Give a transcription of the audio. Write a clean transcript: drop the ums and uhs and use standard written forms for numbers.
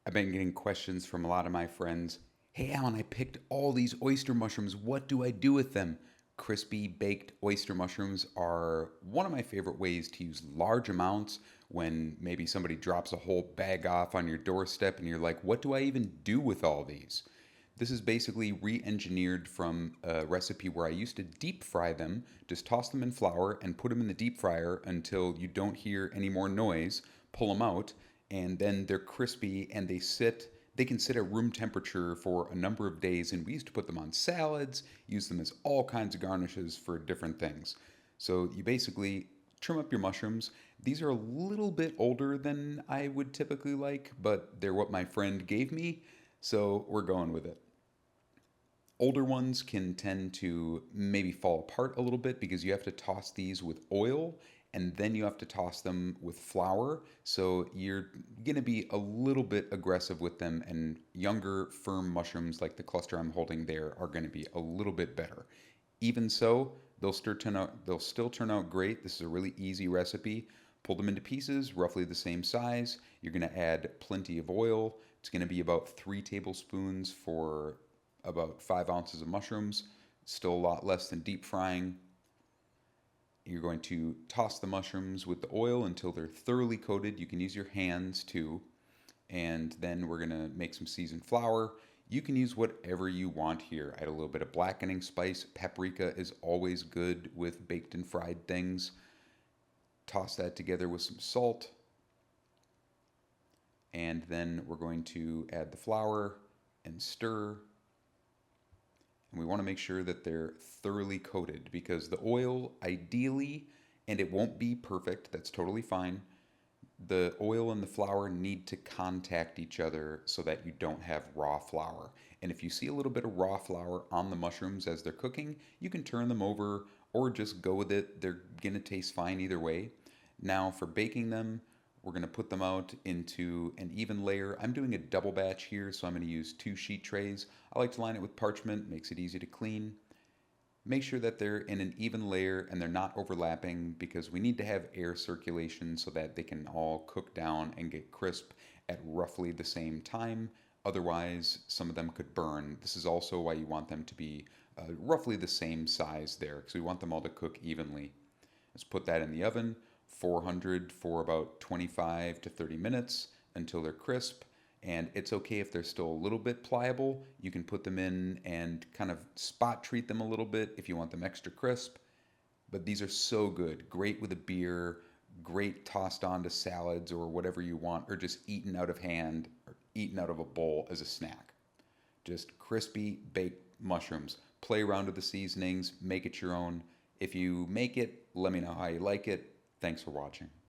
I've been getting questions from a lot of my friends. Hey, Alan, I picked all these oyster mushrooms. What do I do with them? Crispy baked oyster mushrooms are one of my favorite ways to use large amounts when maybe somebody drops a whole bag off on your doorstep and you're like, what do I even do with all these? This is basically re engineered from a recipe where I used to deep fry them, just toss them in flour and put them in the deep fryer until you don't hear any more noise, pull them out, and then they're crispy and they can sit at room temperature for a number of days. And we used to put them on salads, use them as all kinds of garnishes for different things. So you basically trim up your mushrooms. These are a little bit older than I would typically like, but they're what my friend gave me, so we're going with it. Older ones can tend to maybe fall apart a little bit because you have to toss these with oil and then you have to toss them with flour. So you're going to be a little bit aggressive with them, and younger, firm mushrooms like the cluster I'm holding there are going to be a little bit better. Even so, they'll still turn out great. This is a really easy recipe. Pull them into pieces, roughly the same size. You're going to add plenty of oil. It's going to be about 3 tablespoons for about 5 ounces of mushrooms. Still a lot less than deep frying. You're going to toss the mushrooms with the oil until they're thoroughly coated. You can use your hands too. And then we're going to make some seasoned flour. You can use whatever you want here. Add a little bit of blackening spice. Paprika is always good with baked and fried things. Toss that together with some salt. And then we're going to add the flour and stir. And we want to make sure that they're thoroughly coated because the oil, ideally, and it won't be perfect, that's totally fine. The oil and the flour need to contact each other so that you don't have raw flour. And if you see a little bit of raw flour on the mushrooms as they're cooking, you can turn them over or just go with it. They're going to taste fine either way. Now, for baking them, we're going to put them out into an even layer. I'm doing a double batch here, so I'm going to use 2 sheet trays. I like to line it with parchment, makes it easy to clean. Make sure that they're in an even layer and they're not overlapping because we need to have air circulation so that they can all cook down and get crisp at roughly the same time. Otherwise, some of them could burn. This is also why you want them to be roughly the same size there because we want them all to cook evenly. Let's put that in the oven, 400 for about 25 to 30 minutes until they're crisp. And it's okay if they're still a little bit pliable. You can put them in and kind of spot treat them a little bit if you want them extra crisp. But these are so good. Great with a beer, great tossed onto salads or whatever you want, or just eaten out of hand or eaten out of a bowl as a snack. Just crispy baked mushrooms. Play around with the seasonings, make it your own. If you make it, let me know how you like it. Thanks for watching.